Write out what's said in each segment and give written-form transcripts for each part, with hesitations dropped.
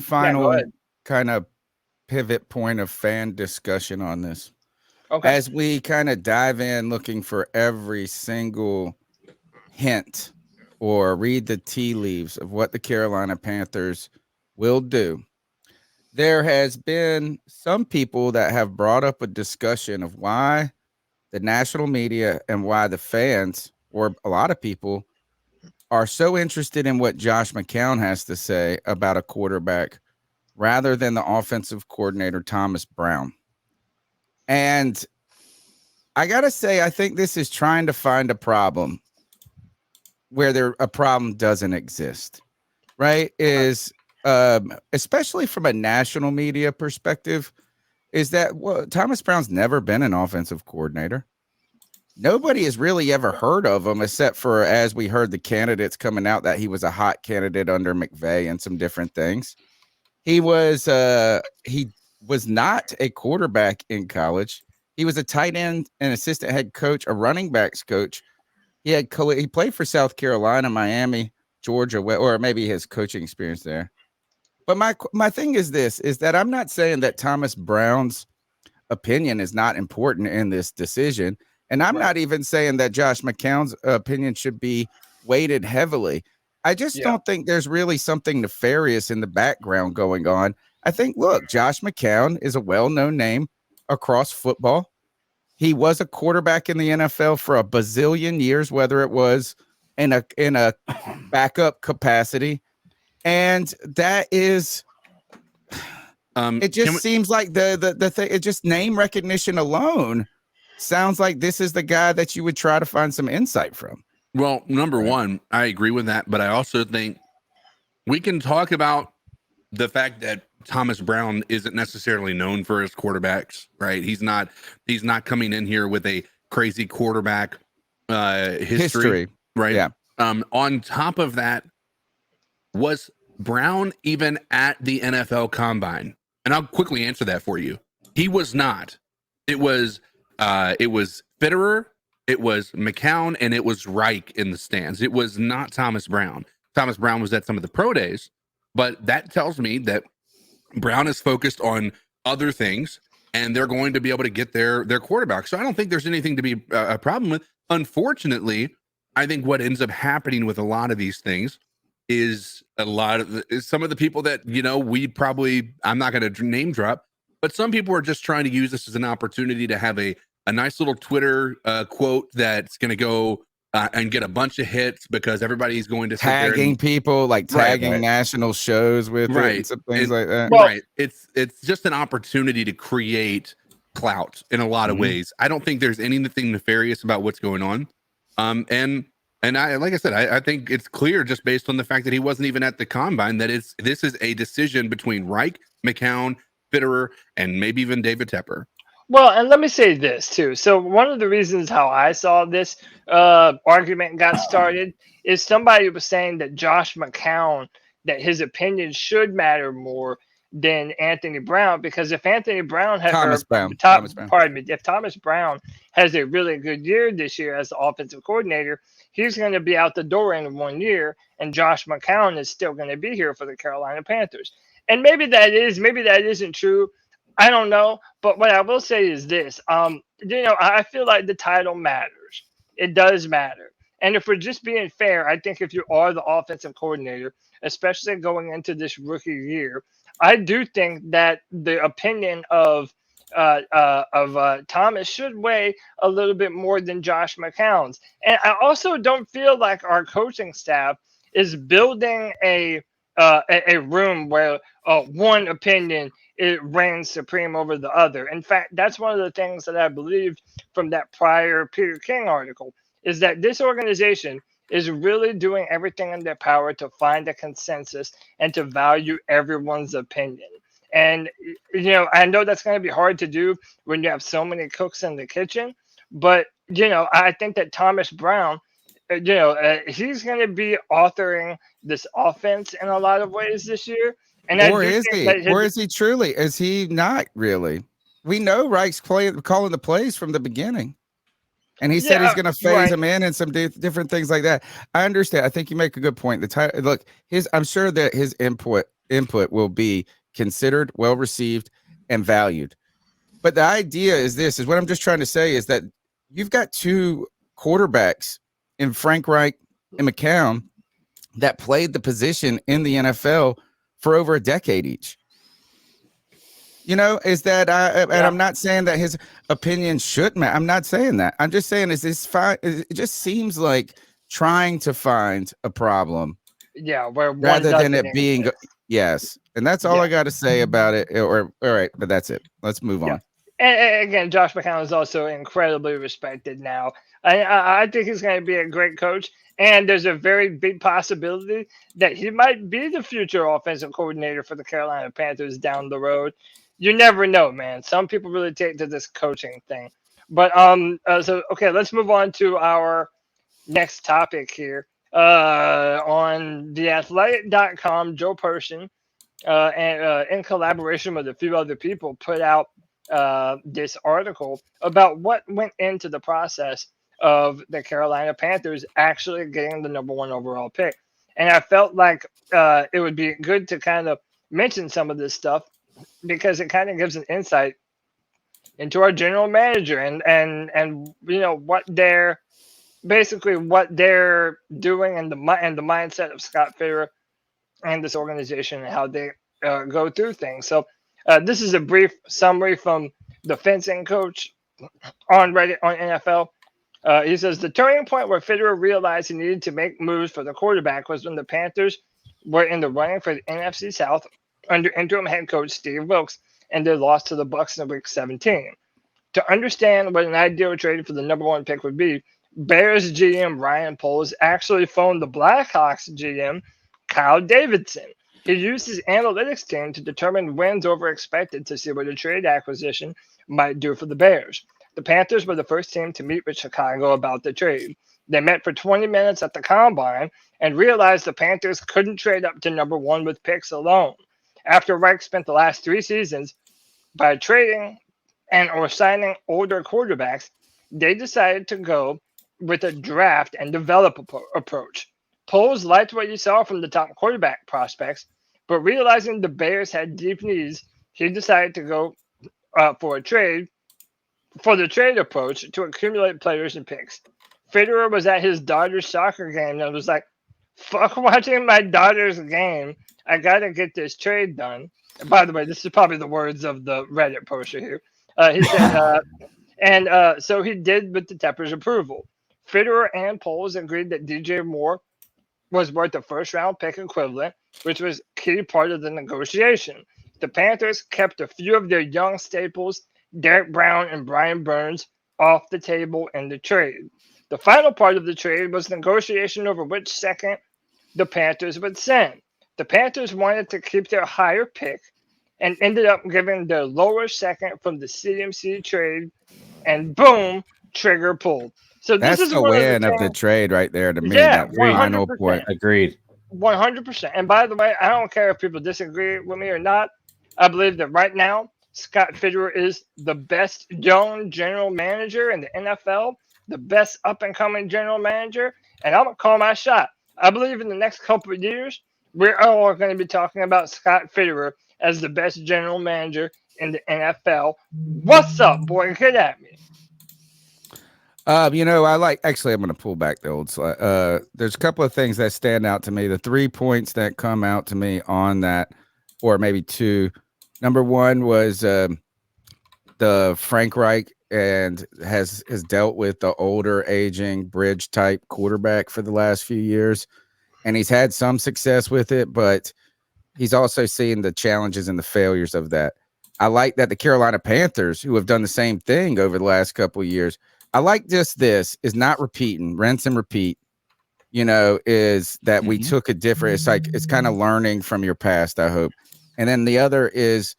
final kind of pivot point of fan discussion on this. Okay. As we kind of dive in looking for every single hint or read the tea leaves of what the Carolina Panthers will do, there has been some people that have brought up a discussion of why the national media and why the fans, or a lot of people, are so interested in what Josh McCown has to say about a quarterback rather than the offensive coordinator, Thomas Brown. And I got to say, I think this is trying to find a problem where a problem doesn't exist, right? Is especially from a national media perspective, is that Thomas Brown's never been an offensive coordinator. Nobody has really ever heard of him, except for, as we heard the candidates coming out, that he was a hot candidate under McVay and some different things. He was not a quarterback in college. He was a tight end, an assistant head coach, a running backs coach. He played for South Carolina, Miami, Georgia, or maybe his coaching experience there. But my thing is this, is that I'm not saying that Thomas Brown's opinion is not important in this decision. And I'm not even saying that Josh McCown's opinion should be weighted heavily. I just don't think there's really something nefarious in the background going on. I think, look, Josh McCown is a well-known name across football. He was a quarterback in the NFL for a bazillion years, whether it was in a backup capacity. And that is, it just seems like the thing, it just name recognition alone sounds like this is the guy that you would try to find some insight from. Well, number one, I agree with that, but I also think we can talk about the fact that Thomas Brown isn't necessarily known for his quarterbacks, right? He's not coming in here with a crazy quarterback history, right? Yeah. On top of that, was Brown even at the NFL Combine? And I'll quickly answer that for you. He was not. It was Fitterer, it was McCown, and it was Reich in the stands. It was not Thomas Brown. Thomas Brown was at some of the pro days, but that tells me that Brown is focused on other things, and they're going to be able to get their quarterback. So I don't think there's anything to be a problem with. Unfortunately, I think what ends up happening with a lot of these things is some of the people that, I'm not going to name drop, but some people are just trying to use this as an opportunity to have a nice little Twitter quote that's going to go and get a bunch of hits because everybody's going to tagging people, like tagging national shows with it and some things like that. Right. It's just an opportunity to create clout in a lot of ways. I don't think there's anything nefarious about what's going on. And I, like I said, I think it's clear just based on the fact that he wasn't even at the combine that this is a decision between Reich, McCown, Fitterer, and maybe even David Tepper. Well, and let me say this too. So one of the reasons how I saw this argument got started is somebody was saying that Josh McCown, that his opinion should matter more than Anthony Brown, because if Anthony Brown had if Thomas Brown has a really good year this year as the offensive coordinator, he's going to be out the door in 1 year, and Josh McCown is still going to be here for the Carolina Panthers. And maybe that isn't true. I don't know. But what I will say is this. I feel like the title matters. It does matter. And if we're just being fair, I think if you are the offensive coordinator, especially going into this rookie year, I do think that the opinion of Thomas should weigh a little bit more than Josh McCown's. And I also don't feel like our coaching staff is building a room where one opinion it reigns supreme over the other. In fact, that's one of the things that I believed from that prior Peter King article, is that this organization is really doing everything in their power to find a consensus and to value everyone's opinion. And, I know that's going to be hard to do when you have so many cooks in the kitchen, but, I think that Thomas Brown, he's going to be authoring this offense in a lot of ways this year. And is he truly? Is he not really? We know Reich's calling the plays from the beginning. And he said he's going to phase him in and some different things like that. I understand. I think you make a good point. I'm sure that his input input will be considered, well received, and valued. But the idea is what I'm just trying to say is that you've got two quarterbacks in Frank Reich and McCown that played the position in the NFL for over a decade each. Is that and I'm not saying that his opinion should matter. I'm not saying that. I'm just saying is this fine. It just seems like trying to find a problem. Yeah, where one rather than it doesn't being exist. yes. And that's all I got to say about it. Or all right, but that's it. Let's move on. And again, Josh McCown is also incredibly respected now. I think he's going to be a great coach. And there's a very big possibility that he might be the future offensive coordinator for the Carolina Panthers down the road. You never know, man. Some people really take to this coaching thing. But okay, let's move on to our next topic here. On theathletic.com, Joe Person, and in collaboration with a few other people, put out this article about what went into the process of the Carolina Panthers actually getting the number 1 overall pick. And I felt like it would be good to kind of mention some of this stuff because it kind of gives an insight into our general manager and what they're doing and the mindset of Scott Fitterer and this organization and how they go through things. So this is a brief summary from the fencing coach on Reddit on NFL. He says the turning point where Fitterer realized he needed to make moves for the quarterback was when the Panthers were in the running for the NFC South under interim head coach Steve Wilkes, and they lost to the Bucs in week 17. To understand what an ideal trade for the number 1 pick would be, Bears GM Ryan Poles actually phoned the Blackhawks GM Kyle Davidson. He used his analytics team to determine wins over expected to see what a trade acquisition might do for the Bears. The Panthers were the first team to meet with Chicago about the trade. They met for 20 minutes at the Combine and realized the Panthers couldn't trade up to number 1 with picks alone. After Reich spent the last 3 seasons by trading or signing older quarterbacks, they decided to go with a draft and develop approach. Poles liked what he saw from the top quarterback prospects, but realizing the Bears had deep needs, he decided to go for the trade approach to accumulate players and picks. Fitterer was at his daughter's soccer game and was like, fuck watching my daughter's game. I got to get this trade done. And by the way, this is probably the words of the Reddit poster here. He said, so he did with the Tepper's approval. Fitterer and Poles agreed that DJ Moore was worth a first-round pick equivalent, which was a key part of the negotiation. The Panthers kept a few of their young staples, Derek Brown and Brian Burns, off the table in the trade. The final part of the trade was negotiation over which second the Panthers would send. The Panthers wanted to keep their higher pick and ended up giving their lower second from the CMC trade, and boom, trigger pulled. So that's this is the win of the trade right there to me. Yeah, that final point. Agreed. 100%. And by the way, I don't care if people disagree with me or not. I believe that right now, Scott Fitterer is the best young general manager in the NFL, the best up-and-coming general manager, and I'm going to call my shot. I believe in the next couple of years, we're all going to be talking about Scott Fitterer as the best general manager in the NFL. What's up, boy? Get at me. I'm going to pull back the old slide. There's a couple of things that stand out to me. The 3 points that come out to me on that, or maybe 2. Number 1 was the Frank Reich and has dealt with the older, aging, bridge type quarterback for the last few years. And he's had some success with it, but he's also seen the challenges and the failures of that. I like that the Carolina Panthers, who have done the same thing over the last couple of years, I like this is not repeating, rinse and repeat, is that we took a different, it's kind of learning from your past, I hope. And then the other is,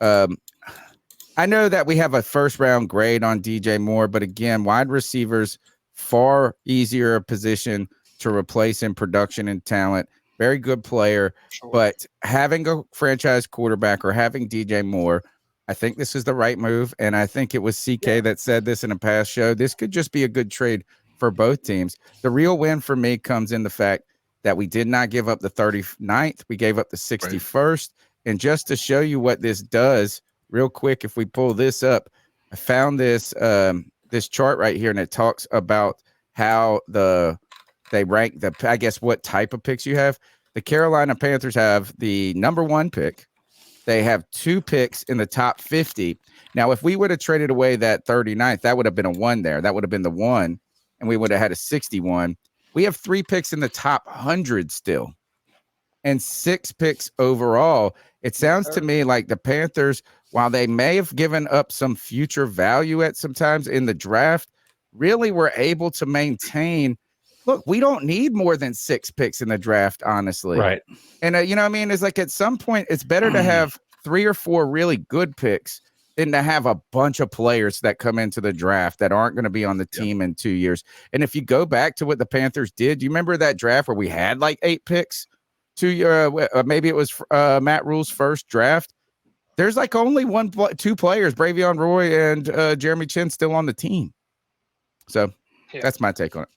I know that we have a first round grade on DJ Moore, but again, wide receivers, far easier position to replace in production and talent. Very good player, but having a franchise quarterback or having DJ Moore, I think this is the right move. And I think it was CK that said this in a past show. This could just be a good trade for both teams. The real win for me comes in the fact that we did not give up the 39th. We gave up the 61st. And just to show you what this does real quick, if we pull this up, I found this this chart right here, and it talks about how they rank I guess what type of picks you have. The Carolina Panthers have the number 1 pick. They have 2 picks in the top 50. Now, if we would have traded away that 39th, that would have been a 1 there. That would have been the 1, and we would have had a 61. We have 3 picks in the top 100 still, and 6 picks overall. It sounds to me like the Panthers, while they may have given up some future value at some times in the draft, really were able to maintain. Look, we don't need more than 6 picks in the draft, honestly. Right. And, you know what I mean? It's like at some point, it's better to have 3 or 4 really good picks than to have a bunch of players that come into the draft that aren't going to be on the team in 2 years. And if you go back to what the Panthers did, do you remember that draft where we had like 8 picks? Maybe it was Matt Rule's first draft. There's like only 2 players, Bravion Roy and Jeremy Chin, still on the team. So that's my take on it.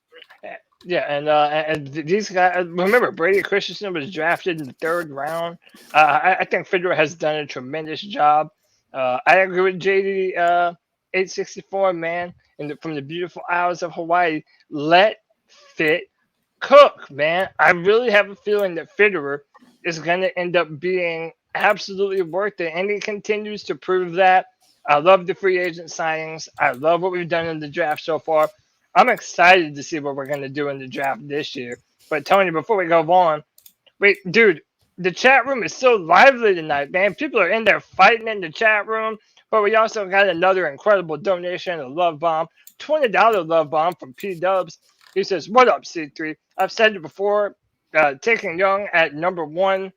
Yeah, and these guys, remember, Brady Christensen was drafted in the 3rd round. I think Federer has done a tremendous job. I agree with JD 864, man, from the beautiful Isles of Hawaii. Let fit cook, man. I really have a feeling that Federer is going to end up being absolutely worth it, and he continues to prove that. I love the free agent signings. I love what we've done in the draft so far. I'm excited to see what we're going to do in the draft this year. But, Tony, before we go on, wait, dude, the chat room is so lively tonight, man. People are in there fighting in the chat room. But we also got another incredible donation, a love bomb, $20 love bomb from P-Dubs. He says, what up, C3? I've said it before, taking Young at number 1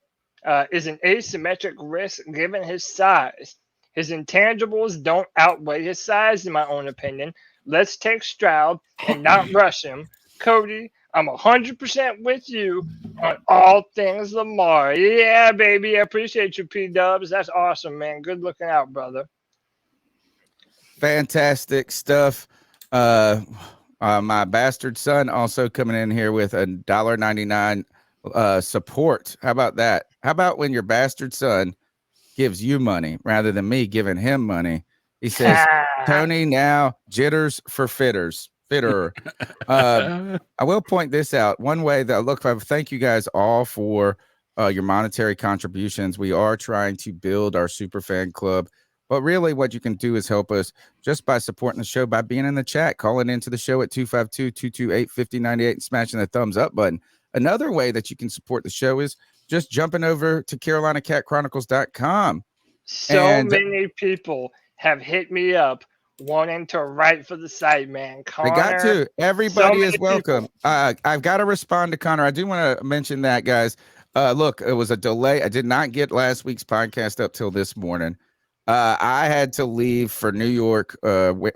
is an asymmetric risk given his size. His intangibles don't outweigh his size, in my own opinion. Let's take Stroud and not rush him. Cody, I'm 100% with you on all things Lamar. Yeah, baby. I appreciate you, P-Dubs. That's awesome, man. Good looking out, brother. Fantastic stuff. My bastard son also coming in here with a $1.99 support. How about that? How about when your bastard son gives you money rather than me giving him money? He says, Tony, now jitters for fitter. I will point this out. One way that I thank you guys all for your monetary contributions. We are trying to build our super fan club, but really what you can do is help us just by supporting the show, by being in the chat, calling into the show at 252-228-5098 and smashing the thumbs up button. Another way that you can support the show is just jumping over to CarolinaCatChronicles.com. So many people have hit me up wanting to write for the site, man. Connor, we got to. Everybody is welcome. I've got to respond to Connor. I do want to mention that, guys. Look, it was a delay. I did not get last week's podcast up till this morning. I had to leave for New York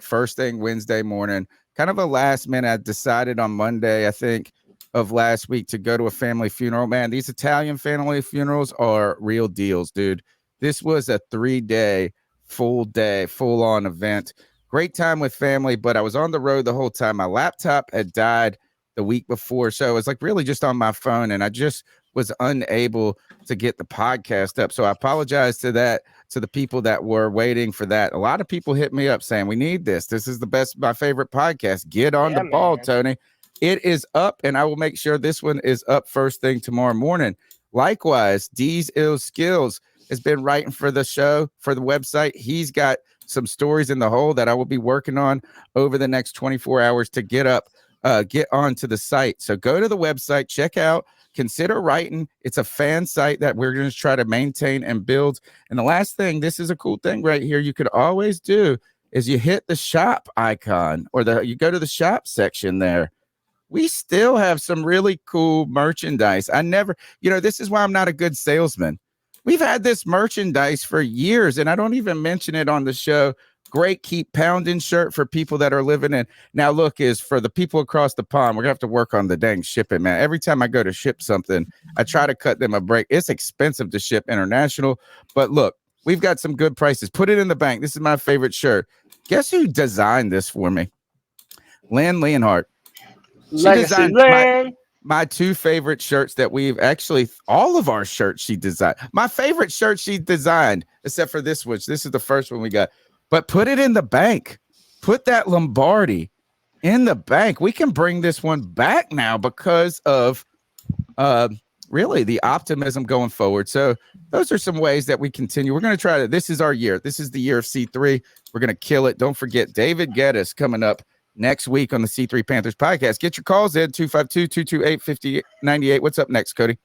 first thing Wednesday morning. Kind of a last minute. I decided on Monday, I think, of last week to go to a family funeral. Man, these Italian family funerals are real deals, dude. This was a 3-day, full-on event. Great time with family, but I was on the road the whole time. My laptop had died the week before, so I was like really just on my phone, and I just was unable to get the podcast up. So I apologize to the people that were waiting for that. A lot of people hit me up saying, we need this. This is my favorite podcast. Get on the ball, man. Tony. It is up, and I will make sure this one is up first thing tomorrow morning. Likewise, D's Ill Skills has been writing for the show, for the website. He's got some stories in the hole that I will be working on over the next 24 hours to get onto the site. So go to the website, check out, consider writing. It's a fan site that we're going to try to maintain and build. And the last thing, this is a cool thing right here, you could always do is you hit the shop icon or you go to the shop section there. We still have some really cool merchandise. This is why I'm not a good salesman. We've had this merchandise for years, and I don't even mention it on the show. Great Keep Pounding shirt for people that are living in. Now, look, is for the people across the pond, we're going to have to work on the dang shipping, man. Every time I go to ship something, I try to cut them a break. It's expensive to ship international, but look, we've got some good prices. Put it in the bank. This is my favorite shirt. Guess who designed this for me? Lynn Leonhardt. She designed my two favorite shirts that we've actually, all of our shirts she designed. My favorite shirt she designed, except for this, which this is the first one we got. But put it in the bank. Put that Lombardi in the bank. We can bring this one back now because of really the optimism going forward. So those are some ways that we continue. We're going to try to, this is our year. This is the year of C3. We're going to kill it. Don't forget David Geddes coming up next week on the C3 Panthers podcast. Get your calls in 252-228-5098. What's up next, Cody?